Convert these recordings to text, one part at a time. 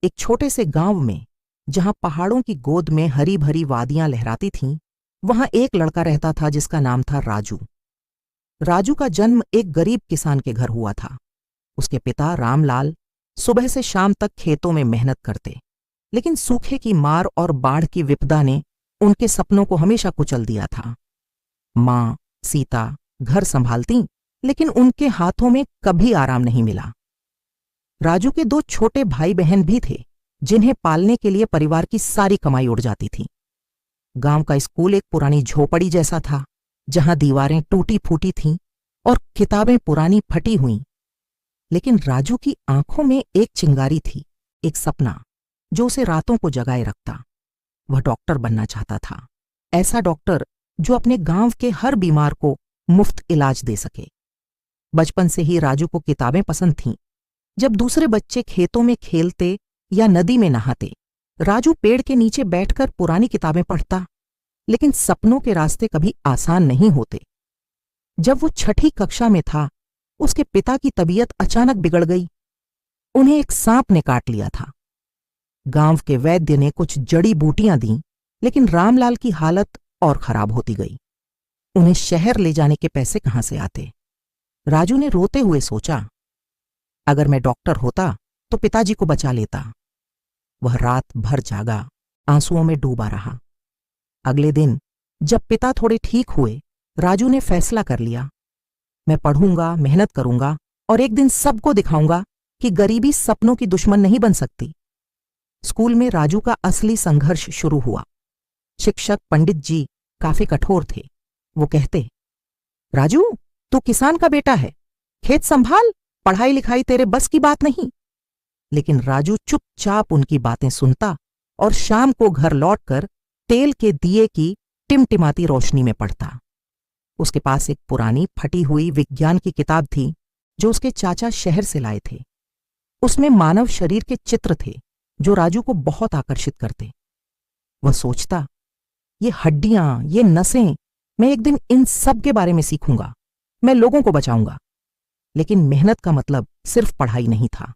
एक छोटे से गांव में, जहां पहाड़ों की गोद में हरी भरी वादियां लहराती थीं, वहां एक लड़का रहता था जिसका नाम था राजू। राजू का जन्म एक गरीब किसान के घर हुआ था। उसके पिता रामलाल सुबह से शाम तक खेतों में मेहनत करते, लेकिन सूखे की मार और बाढ़ की विपदा ने उनके सपनों को हमेशा कुचल दिया था। मां सीता घर संभालती, लेकिन उनके हाथों में कभी आराम नहीं मिला। राजू के 2 छोटे भाई बहन भी थे, जिन्हें पालने के लिए परिवार की सारी कमाई उड़ जाती थी। गांव का स्कूल एक पुरानी झोपड़ी जैसा था, जहां दीवारें टूटी फूटी थीं और किताबें पुरानी फटी हुईं। लेकिन राजू की आंखों में एक चिंगारी थी, एक सपना जो उसे रातों को जगाए रखता। वह डॉक्टर बनना चाहता था, ऐसा डॉक्टर जो अपने गांव के हर बीमार को मुफ्त इलाज दे सके। बचपन से ही राजू को किताबें पसंद थीं। जब दूसरे बच्चे खेतों में खेलते या नदी में नहाते, राजू पेड़ के नीचे बैठकर पुरानी किताबें पढ़ता। लेकिन सपनों के रास्ते कभी आसान नहीं होते। जब वो 6ठी कक्षा में था, उसके पिता की तबीयत अचानक बिगड़ गई। उन्हें एक सांप ने काट लिया था। गांव के वैद्य ने कुछ जड़ी बूटियां दीं, लेकिन रामलाल की हालत और खराब होती गई। उन्हें शहर ले जाने के पैसे कहां से आते? राजू ने रोते हुए सोचा, अगर मैं डॉक्टर होता तो पिताजी को बचा लेता। वह रात भर जागा, आंसुओं में डूबा रहा। अगले दिन जब पिता थोड़े ठीक हुए, राजू ने फैसला कर लिया, मैं पढ़ूंगा, मेहनत करूंगा और एक दिन सबको दिखाऊंगा कि गरीबी सपनों की दुश्मन नहीं बन सकती। स्कूल में राजू का असली संघर्ष शुरू हुआ। शिक्षक पंडित जी काफी कठोर थे। वो कहते, राजू, तू किसान का बेटा है, खेत संभाल, पढ़ाई लिखाई तेरे बस की बात नहीं। लेकिन राजू चुपचाप उनकी बातें सुनता और शाम को घर लौटकर तेल के दिए की टिमटिमाती रोशनी में पढ़ता। उसके पास एक पुरानी फटी हुई विज्ञान की किताब थी, जो उसके चाचा शहर से लाए थे। उसमें मानव शरीर के चित्र थे, जो राजू को बहुत आकर्षित करते। वह सोचता, ये हड्डियां, ये नसें, मैं एक दिन इन सब के बारे में सीखूंगा, मैं लोगों को बचाऊंगा। लेकिन मेहनत का मतलब सिर्फ पढ़ाई नहीं था।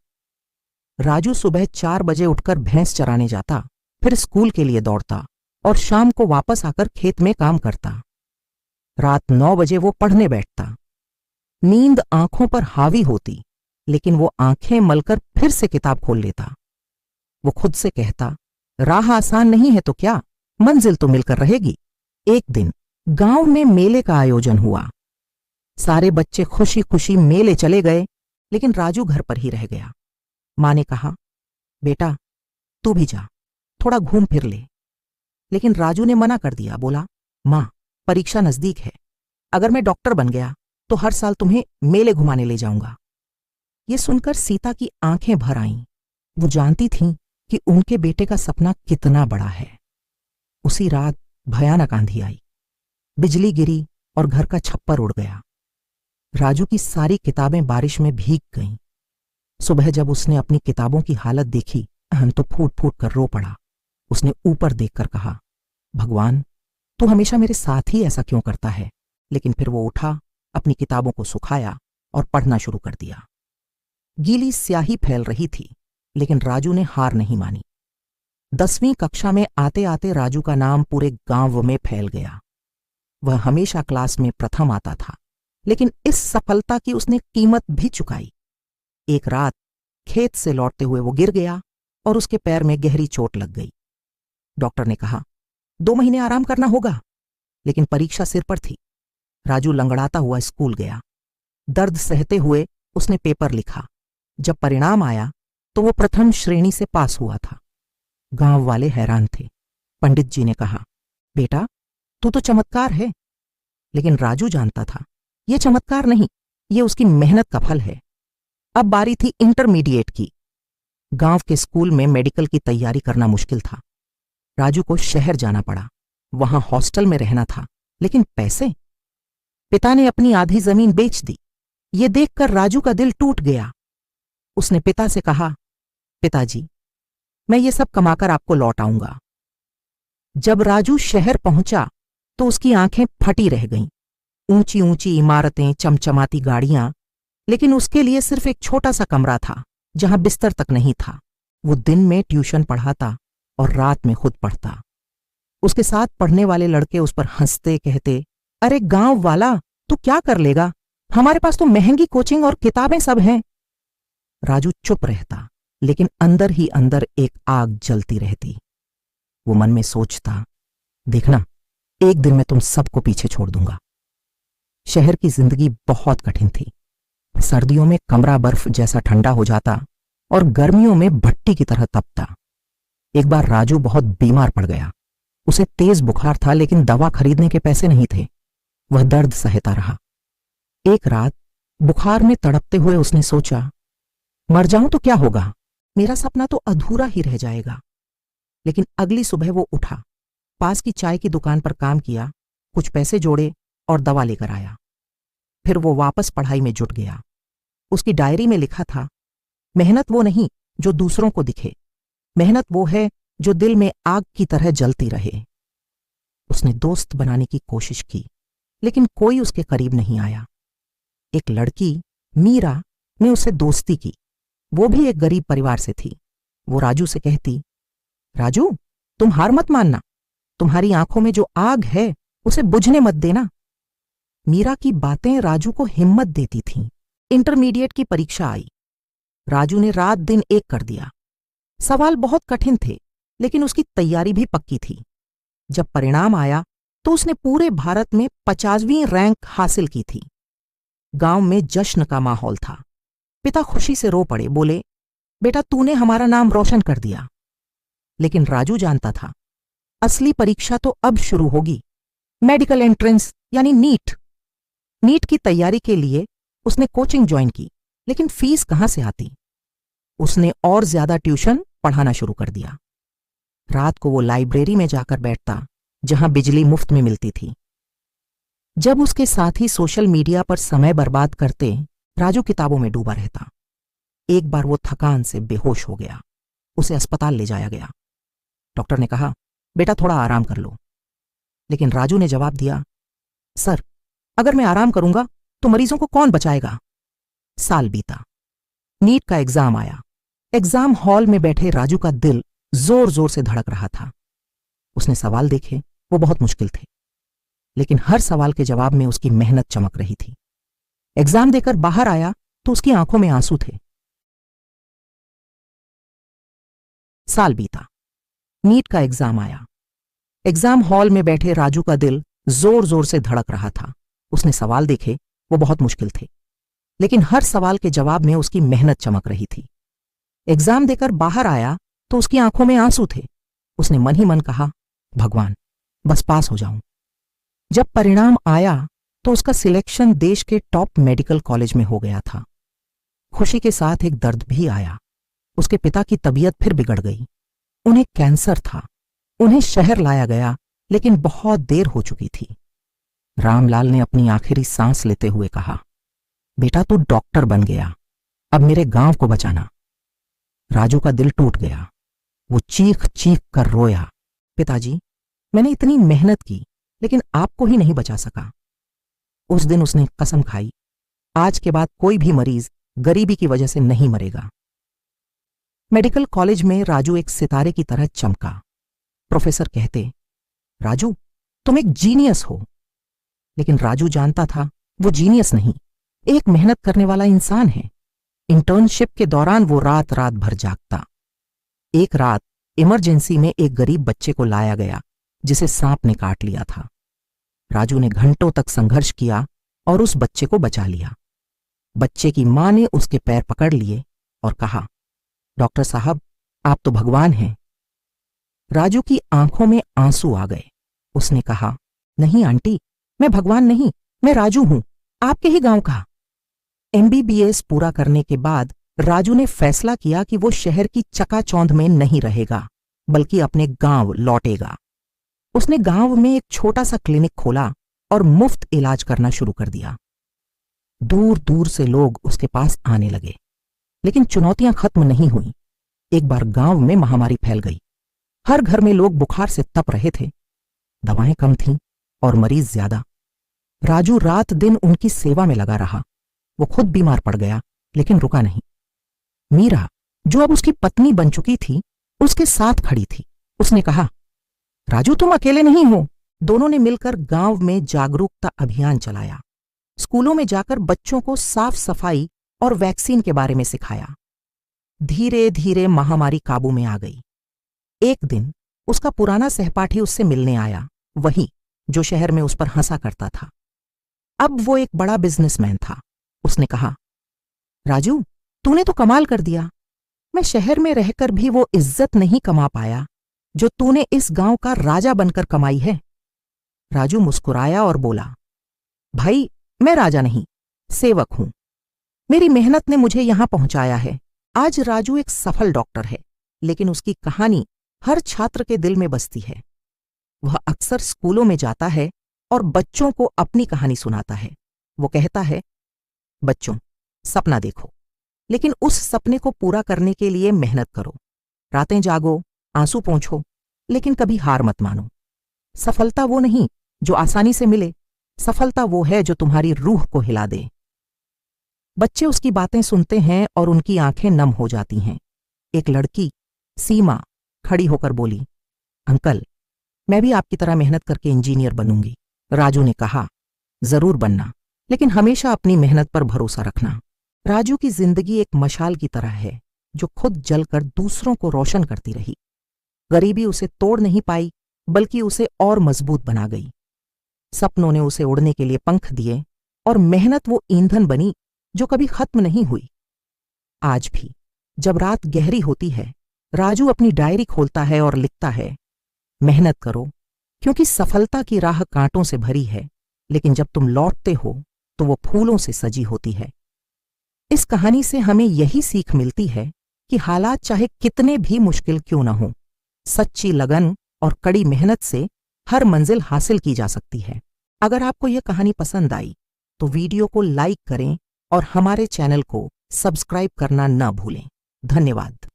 राजू सुबह 4 बजे उठकर भैंस चराने जाता, फिर स्कूल के लिए दौड़ता और शाम को वापस आकर खेत में काम करता। रात 9 बजे वो पढ़ने बैठता। नींद आंखों पर हावी होती, लेकिन वो आंखें मलकर फिर से किताब खोल लेता। वो खुद से कहता, राह आसान नहीं है तो क्या, मंजिल तो मिलकर रहेगी। एक दिन गांव में मेले का आयोजन हुआ। सारे बच्चे खुशी खुशी मेले चले गए, लेकिन राजू घर पर ही रह गया। मां ने कहा, बेटा तू भी जा, थोड़ा घूम फिर ले। लेकिन राजू ने मना कर दिया। बोला, मां, परीक्षा नजदीक है, अगर मैं डॉक्टर बन गया तो हर साल तुम्हें मेले घुमाने ले जाऊंगा। ये सुनकर सीता की आंखें भर आईं। वो जानती थीं कि उनके बेटे का सपना कितना बड़ा है। उसी रात भयानक आंधी आई, बिजली गिरी और घर का छप्पर उड़ गया। राजू की सारी किताबें बारिश में भीग गईं। सुबह जब उसने अपनी किताबों की हालत देखी, तो फूट फूट कर रो पड़ा। उसने ऊपर देखकर कहा, भगवान, तू हमेशा मेरे साथ ही ऐसा क्यों करता है? लेकिन फिर वो उठा, अपनी किताबों को सुखाया और पढ़ना शुरू कर दिया। गीली स्याही फैल रही थी, लेकिन राजू ने हार नहीं मानी। 10वीं कक्षा में आते आते राजू का नाम पूरे गांव में फैल गया। वह हमेशा क्लास में प्रथम आता था, लेकिन इस सफलता की उसने कीमत भी चुकाई। एक रात खेत से लौटते हुए वो गिर गया और उसके पैर में गहरी चोट लग गई। डॉक्टर ने कहा, 2 महीने आराम करना होगा। लेकिन परीक्षा सिर पर थी। राजू लंगड़ाता हुआ स्कूल गया। दर्द सहते हुए उसने पेपर लिखा। जब परिणाम आया तो वो प्रथम श्रेणी से पास हुआ था। गांव वाले हैरान थे। पंडित जी ने कहा, बेटा तू तो चमत्कार है। लेकिन राजू जानता था, ये चमत्कार नहीं, ये उसकी मेहनत का फल है। अब बारी थी इंटरमीडिएट की। गांव के स्कूल में मेडिकल की तैयारी करना मुश्किल था। राजू को शहर जाना पड़ा। वहां हॉस्टल में रहना था, लेकिन पैसे? पिता ने अपनी आधी जमीन बेच दी। ये देखकर राजू का दिल टूट गया। उसने पिता से कहा, पिताजी, मैं ये सब कमाकर आपको लौट आऊंगा। जब राजू शहर पहुंचा तो उसकी आंखें फटी रह गईं। ऊंची ऊंची इमारतें, चमचमाती गाड़ियां, लेकिन उसके लिए सिर्फ एक छोटा सा कमरा था, जहां बिस्तर तक नहीं था। वो दिन में ट्यूशन पढ़ाता और रात में खुद पढ़ता। उसके साथ पढ़ने वाले लड़के उस पर हंसते, कहते, अरे गांव वाला, तू क्या कर लेगा, हमारे पास तो महंगी कोचिंग और किताबें सब हैं। राजू चुप रहता, लेकिन अंदर ही अंदर एक आग जलती रहती। वो मन में सोचता, देखना, एक दिन मैं तुम सबको पीछे छोड़ दूंगा। शहर की जिंदगी बहुत कठिन थी। सर्दियों में कमरा बर्फ जैसा ठंडा हो जाता और गर्मियों में भट्टी की तरह तपता। एक बार राजू बहुत बीमार पड़ गया। उसे तेज बुखार था, लेकिन दवा खरीदने के पैसे नहीं थे। वह दर्द सहता रहा। एक रात बुखार में तड़पते हुए उसने सोचा, मर जाऊं तो क्या होगा, मेरा सपना तो अधूरा ही रह जाएगा। लेकिन अगली सुबह वो उठा, पास की चाय की दुकान पर काम किया, कुछ पैसे जोड़े और दवा लेकर आया। फिर वो वापस पढ़ाई में जुट गया। उसकी डायरी में लिखा था, मेहनत वो नहीं जो दूसरों को दिखे, मेहनत वो है जो दिल में आग की तरह जलती रहे। उसने दोस्त बनाने की कोशिश की, लेकिन कोई उसके करीब नहीं आया। एक लड़की, मीरा, ने उससे दोस्ती की। वो भी एक गरीब परिवार से थी। वो राजू से कहती, राजू, तुम हार मत मानना, तुम्हारी आंखों में जो आग है उसे बुझने मत देना। मीरा की बातें राजू को हिम्मत देती थीं। इंटरमीडिएट की परीक्षा आई। राजू ने रात दिन एक कर दिया। सवाल बहुत कठिन थे, लेकिन उसकी तैयारी भी पक्की थी। जब परिणाम आया तो उसने पूरे भारत में 50वीं रैंक हासिल की थी। गांव में जश्न का माहौल था। पिता खुशी से रो पड़े, बोले, बेटा, तूने हमारा नाम रोशन कर दिया। लेकिन राजू जानता था, असली परीक्षा तो अब शुरू होगी, मेडिकल एंट्रेंस यानी नीट। नीट की तैयारी के लिए उसने कोचिंग ज्वाइन की, लेकिन फीस कहां से आती। उसने और ज्यादा ट्यूशन पढ़ाना शुरू कर दिया। रात को वो लाइब्रेरी में जाकर बैठता, जहां बिजली मुफ्त में मिलती थी। जब उसके साथी सोशल मीडिया पर समय बर्बाद करते, राजू किताबों में डूबा रहता। एक बार वो थकान से बेहोश हो गया। उसे अस्पताल ले जाया गया। डॉक्टर ने कहा, बेटा, थोड़ा आराम कर लो। लेकिन राजू ने जवाब दिया, सर, अगर मैं आराम करूंगा तो मरीजों को कौन बचाएगा। साल बीता। नीट का एग्जाम आया। एग्जाम हॉल में बैठे राजू का दिल जोर जोर से धड़क रहा था। उसने सवाल देखे, वो बहुत मुश्किल थे, लेकिन हर सवाल के जवाब में उसकी मेहनत चमक रही थी। एग्जाम देकर बाहर आया तो उसकी आंखों में आंसू थे। साल बीता। नीट का एग्जाम आया। एग्जाम हॉल में बैठे राजू का दिल जोर जोर से धड़क रहा था। उसने सवाल देखे, वो बहुत मुश्किल थे, लेकिन हर सवाल के जवाब में उसकी मेहनत चमक रही थी। एग्जाम देकर बाहर आया तो उसकी आंखों में आंसू थे। उसने मन ही मन कहा, भगवान, बस पास हो जाऊं। जब परिणाम आया तो उसका सिलेक्शन देश के टॉप मेडिकल कॉलेज में हो गया था। खुशी के साथ एक दर्द भी आया। उसके पिता की तबीयत फिर बिगड़ गई। उन्हें कैंसर था। उन्हें शहर लाया गया, लेकिन बहुत देर हो चुकी थी। रामलाल ने अपनी आखिरी सांस लेते हुए कहा, बेटा, तू डॉक्टर बन गया, अब मेरे गांव को बचाना। राजू का दिल टूट गया। वो चीख चीख कर रोया, पिताजी, मैंने इतनी मेहनत की, लेकिन आपको ही नहीं बचा सका। उस दिन उसने कसम खाई, आज के बाद कोई भी मरीज गरीबी की वजह से नहीं मरेगा। मेडिकल कॉलेज में राजू एक सितारे की तरह चमका। प्रोफेसर कहते, राजू, तुम एक जीनियस हो। लेकिन राजू जानता था, वो जीनियस नहीं, एक मेहनत करने वाला इंसान है। इंटर्नशिप के दौरान वो रात रात भर जागता। एक रात इमरजेंसी में एक गरीब बच्चे को लाया गया, जिसे सांप ने काट लिया था। राजू ने घंटों तक संघर्ष किया और उस बच्चे को बचा लिया। बच्चे की मां ने उसके पैर पकड़ लिए और कहा, डॉक्टर साहब, आप तो भगवान हैं। राजू की आंखों में आंसू आ गए। उसने कहा, नहीं आंटी, मैं भगवान नहीं, मैं राजू हूं, आपके ही गांव का। MBBS पूरा करने के बाद राजू ने फैसला किया कि वो शहर की चकाचौंध में नहीं रहेगा, बल्कि अपने गांव लौटेगा। उसने गांव में एक छोटा सा क्लिनिक खोला और मुफ्त इलाज करना शुरू कर दिया। दूर दूर से लोग उसके पास आने लगे, लेकिन चुनौतियां खत्म नहीं हुई। एक बार गांव में महामारी फैल गई। हर घर में लोग बुखार से तप रहे थे। दवाएं कम थीं और मरीज ज्यादा। राजू रात दिन उनकी सेवा में लगा रहा। वो खुद बीमार पड़ गया, लेकिन रुका नहीं। मीरा, जो अब उसकी पत्नी बन चुकी थी, उसके साथ खड़ी थी। उसने कहा, राजू, तुम अकेले नहीं हो। दोनों ने मिलकर गांव में जागरूकता अभियान चलाया। स्कूलों में जाकर बच्चों को साफ सफाई और वैक्सीन के बारे में सिखाया। धीरे धीरे महामारी काबू में आ गई। एक दिन उसका पुराना सहपाठी उससे मिलने आया, वही जो शहर में उस पर हंसा करता था। अब वो एक बड़ा बिजनेसमैन था। उसने कहा, राजू, तूने तो कमाल कर दिया। मैं शहर में रहकर भी वो इज्जत नहीं कमा पाया जो तूने इस गांव का राजा बनकर कमाई है। राजू मुस्कुराया और बोला, भाई, मैं राजा नहीं, सेवक हूं। मेरी मेहनत ने मुझे यहां पहुंचाया है। आज राजू एक सफल डॉक्टर है, लेकिन उसकी कहानी हर छात्र के दिल में बसती है। वह अक्सर स्कूलों में जाता है और बच्चों को अपनी कहानी सुनाता है। वो कहता है, बच्चों, सपना देखो, लेकिन उस सपने को पूरा करने के लिए मेहनत करो। रातें जागो, आंसू पोंछो, लेकिन कभी हार मत मानो। सफलता वो नहीं जो आसानी से मिले, सफलता वो है जो तुम्हारी रूह को हिला दे। बच्चे उसकी बातें सुनते हैं और उनकी आंखें नम हो जाती हैं। एक लड़की, सीमा, खड़ी होकर बोली, अंकल, मैं भी आपकी तरह मेहनत करके इंजीनियर बनूंगी। राजू ने कहा, जरूर बनना, लेकिन हमेशा अपनी मेहनत पर भरोसा रखना। राजू की जिंदगी एक मशाल की तरह है जो खुद जलकर दूसरों को रोशन करती रही। गरीबी उसे तोड़ नहीं पाई, बल्कि उसे और मजबूत बना गई। सपनों ने उसे उड़ने के लिए पंख दिए और मेहनत वो ईंधन बनी जो कभी खत्म नहीं हुई। आज भी जब रात गहरी होती है, राजू अपनी डायरी खोलता है और लिखता है, मेहनत करो, क्योंकि सफलता की राह कांटों से भरी है, लेकिन जब तुम लौटते हो तो वो फूलों से सजी होती है। इस कहानी से हमें यही सीख मिलती है कि हालात चाहे कितने भी मुश्किल क्यों न हों, सच्ची लगन और कड़ी मेहनत से हर मंजिल हासिल की जा सकती है। अगर आपको यह कहानी पसंद आई तो वीडियो को लाइक करें और हमारे चैनल को सब्सक्राइब करना न भूलें। धन्यवाद।